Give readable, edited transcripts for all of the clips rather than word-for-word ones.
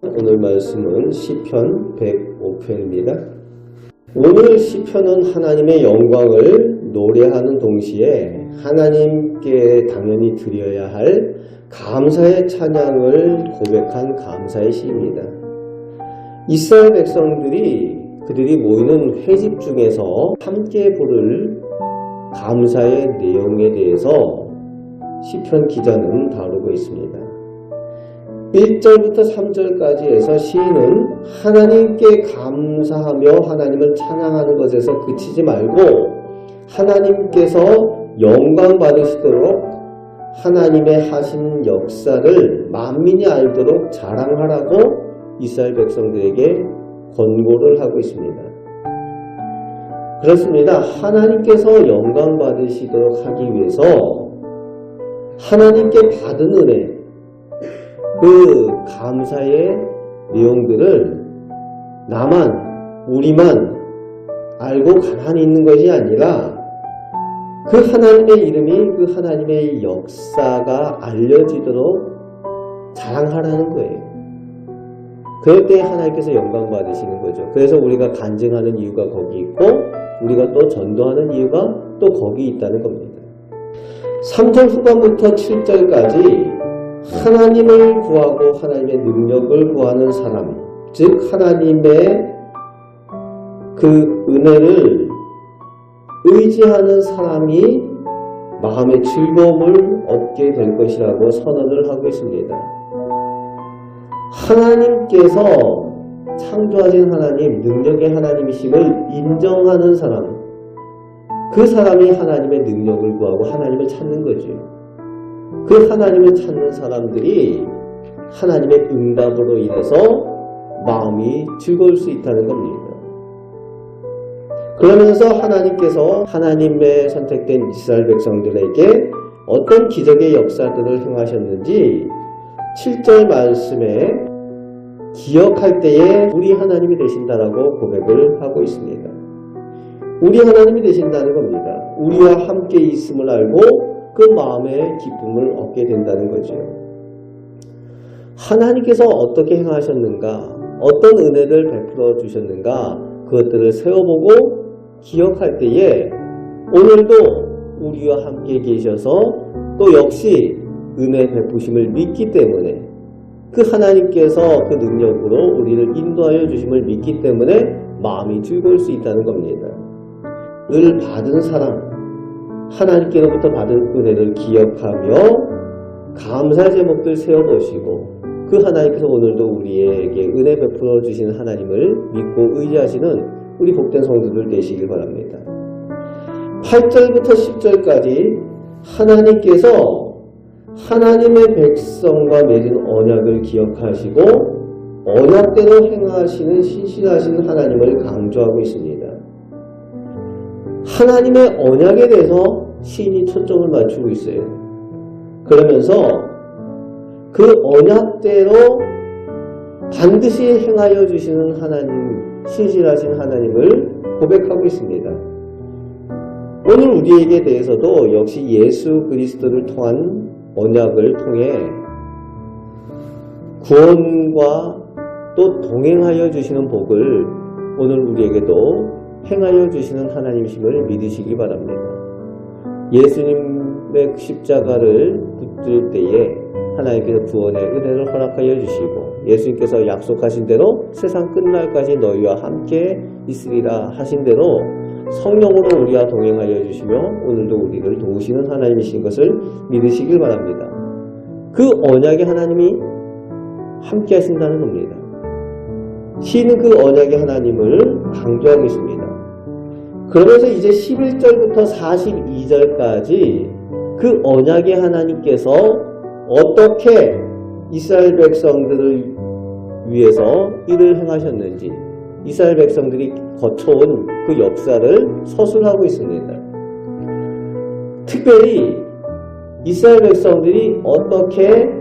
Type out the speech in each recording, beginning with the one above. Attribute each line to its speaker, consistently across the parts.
Speaker 1: 오늘 말씀은 시편 105편입니다. 오늘 시편은 하나님의 영광을 노래하는 동시에 하나님께 당연히 드려야 할 감사의 찬양을 고백한 감사의 시입니다. 이스라엘 그들이 모이는 회집 중에서 함께 부를 감사의 내용에 대해서 시편 기자는 다루고 있습니다. 1절부터 3절까지 해서 시인은 하나님께 감사하며 하나님을 찬양하는 것에서 그치지 말고 하나님께서 영광 받으시도록 하나님의 하신 역사를 만민이 알도록 자랑하라고 이스라엘 백성들에게 권고를 하고 있습니다. 그렇습니다. 하나님께서 영광 받으시도록 하기 위해서 하나님께 받은 은혜, 그 감사의 내용들을 우리만 알고 가만히 있는 것이 아니라 그 하나님의 이름이 그 하나님의 역사가 알려지도록 자랑하라는 거예요. 그럴 때 하나님께서 영광 받으시는 거죠. 그래서 우리가 간증하는 이유가 거기 있고 우리가 또 전도하는 이유가 또 거기 있다는 겁니다. 3절 후반부터 7절까지 하나님을 구하고 하나님의 능력을 구하는 사람, 즉 하나님의 그 은혜를 의지하는 사람이 마음의 즐거움을 얻게 될 것이라고 선언을 하고 있습니다. 하나님께서 창조하신 하나님, 능력의 하나님이심을 인정하는 사람, 그 사람이 하나님의 능력을 구하고 하나님을 찾는 거죠. 그 하나님을 찾는 사람들이 하나님의 응답으로 인해서 마음이 즐거울 수 있다는 겁니다. 그러면서 하나님께서 하나님의 선택된 이스라엘 백성들에게 어떤 기적의 역사들을 행하셨는지 7절 말씀에 기억할 때에 우리 하나님이 되신다라고 고백을 하고 있습니다. 우리 하나님이 되신다는 겁니다. 우리와 함께 있음을 알고 그 마음의 기쁨을 얻게 된다는 거죠. 하나님께서 어떻게 행하셨는가, 어떤 은혜를 베풀어 주셨는가, 그것들을 세워보고 기억할 때에 오늘도 우리와 함께 계셔서 또 역시 은혜 베푸심을 믿기 때문에 그 하나님께서 그 능력으로 우리를 인도하여 주심을 믿기 때문에 마음이 즐거울 수 있다는 겁니다. 을 받은 사람, 하나님께로부터 받은 은혜를 기억하며 감사 제목들 세워보시고 그 하나님께서 오늘도 우리에게 은혜 베풀어 주시는 하나님을 믿고 의지하시는 우리 복된 성도들 되시길 바랍니다. 8절부터 10절까지 하나님께서 하나님의 백성과 맺은 언약을 기억하시고 언약대로 행하시는 신실하신 하나님을 강조하고 있습니다. 하나님의 언약에 대해서 시인이 초점을 맞추고 있어요. 그러면서 그 언약대로 반드시 행하여 주시는 하나님, 신실하신 하나님을 고백하고 있습니다. 오늘 우리에게 대해서도 역시 예수 그리스도를 통한 언약을 통해 구원과 또 동행하여 주시는 복을 오늘 우리에게도 행하여 주시는 하나님이심을 믿으시기 바랍니다. 예수님의 십자가를 붙들 때에 하나님께서 구원의 은혜를 허락하여 주시고 예수님께서 약속하신 대로 세상 끝날까지 너희와 함께 있으리라 하신 대로 성령으로 우리와 동행하여 주시며 오늘도 우리를 도우시는 하나님이신 것을 믿으시길 바랍니다. 그 언약의 하나님이 함께 하신다는 겁니다. 시인은 그 언약의 하나님을 강조하고 있습니다. 그러면서 이제 11절부터 42절까지 그 언약의 하나님께서 어떻게 이스라엘 백성들을 위해서 일을 행하셨는지 이스라엘 백성들이 거쳐온 그 역사를 서술하고 있습니다. 특별히 이스라엘 백성들이 어떻게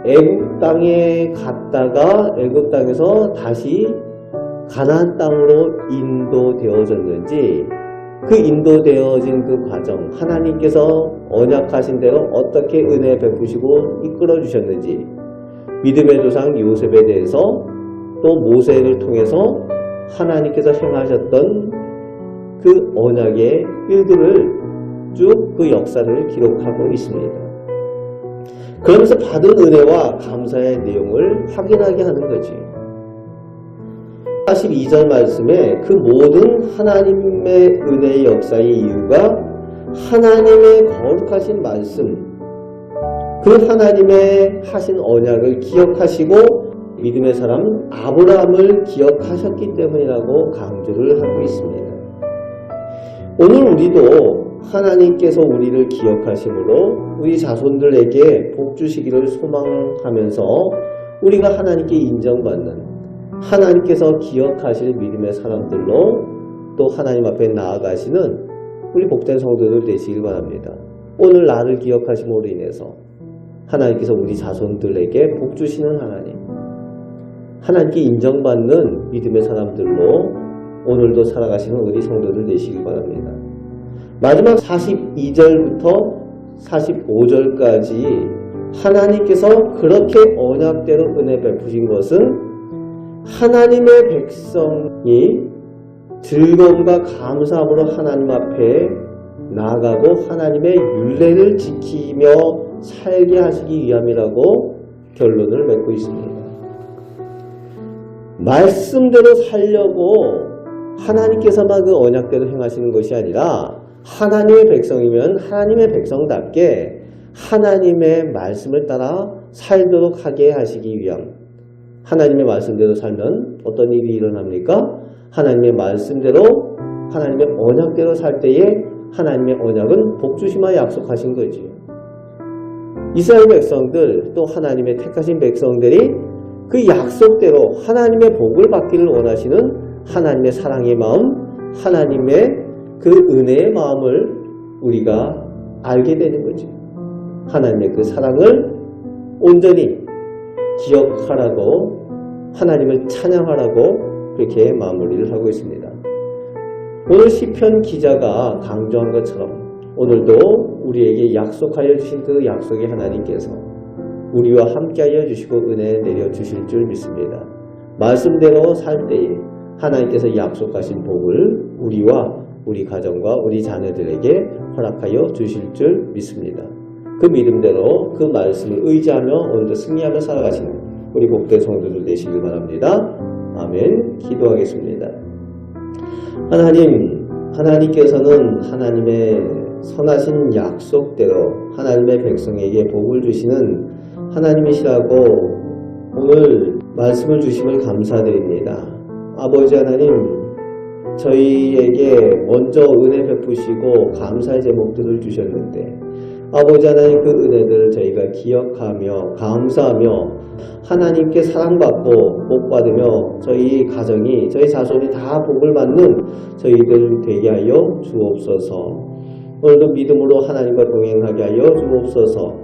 Speaker 1: 애국 땅에 갔다가 애국 땅에서 다시 가나안 땅으로 인도되어졌는지 그 인도되어진 그 과정, 하나님께서 언약하신 대로 어떻게 은혜 베푸시고 이끌어 주셨는지, 믿음의 조상 요셉에 대해서 또 모세를 통해서 하나님께서 행하셨던 그 언약의 일들을 쭉 그 역사를 기록하고 있습니다. 그러면서 받은 은혜와 감사의 내용을 확인하게 하는 거지. 42절 말씀에 그 모든 하나님의 은혜의 역사의 이유가 하나님의 거룩하신 말씀, 그 하나님의 하신 언약을 기억하시고 믿음의 사람 아브라함을 기억하셨기 때문이라고 강조를 하고 있습니다. 오늘 우리도 하나님께서 우리를 기억하심으로 우리 자손들에게 복 주시기를 소망하면서 우리가 하나님께 인정받는, 하나님께서 기억하실 믿음의 사람들로 또 하나님 앞에 나아가시는 우리 복된 성도들 되시길 바랍니다. 오늘 나를 기억하심으로 인해서 하나님께서 우리 자손들에게 복 주시는 하나님, 하나님께 인정받는 믿음의 사람들로 오늘도 살아가시는 우리 성도들 되시길 바랍니다. 마지막 42절부터 45절까지 하나님께서 그렇게 언약대로 은혜 베푸신 것은 하나님의 백성이 즐거움과 감사함으로 하나님 앞에 나아가고 하나님의 율례를 지키며 살게 하시기 위함이라고 결론을 맺고 있습니다. 말씀대로 살려고 하나님께서만 그 언약대로 행하시는 것이 아니라 하나님의 백성이면 하나님의 백성답게 하나님의 말씀을 따라 살도록 하게 하시기 위함. 하나님의 말씀대로 살면 어떤 일이 일어납니까? 하나님의 말씀대로, 하나님의 언약대로 살 때에 하나님의 언약은 복주심하여 약속하신 거지. 이스라엘 백성들, 또 하나님의 택하신 백성들이 그 약속대로 하나님의 복을 받기를 원하시는 하나님의 사랑의 마음, 하나님의 그 은혜의 마음을 우리가 알게 되는 거지. 하나님의 그 사랑을 온전히 기억하라고, 하나님을 찬양하라고 그렇게 마무리를 하고 있습니다. 오늘 시편 기자가 강조한 것처럼 오늘도 우리에게 약속하여 주신 그 약속의 하나님께서 우리와 함께하여 주시고 은혜 내려주실 줄 믿습니다. 말씀대로 살 때에 하나님께서 약속하신 복을 우리와 우리 가정과 우리 자녀들에게 허락하여 주실 줄 믿습니다. 그 믿음대로 그 말씀을 의지하며 오늘도 승리하며 살아가시는 우리 복된 성도들 되시길 바랍니다. 아멘. 기도하겠습니다. 하나님께서는 하나님의 선하신 약속대로 하나님의 백성에게 복을 주시는 하나님이시라고 오늘 말씀을 주심을 감사드립니다. 아버지 하나님, 저희에게 먼저 은혜 베푸시고 감사의 제목들을 주셨는데 아버지 하나님 그 은혜들을 저희가 기억하며 감사하며 하나님께 사랑받고 복받으며 저희 가정이, 저희 자손이 다 복을 받는 저희들 되게 하여 주옵소서. 오늘도 믿음으로 하나님과 동행하게 하여 주옵소서.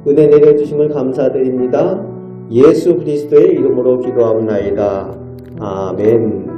Speaker 1: 은혜 내려주심을 감사드립니다. 예수 그리스도의 이름으로 기도합나이다. 아멘.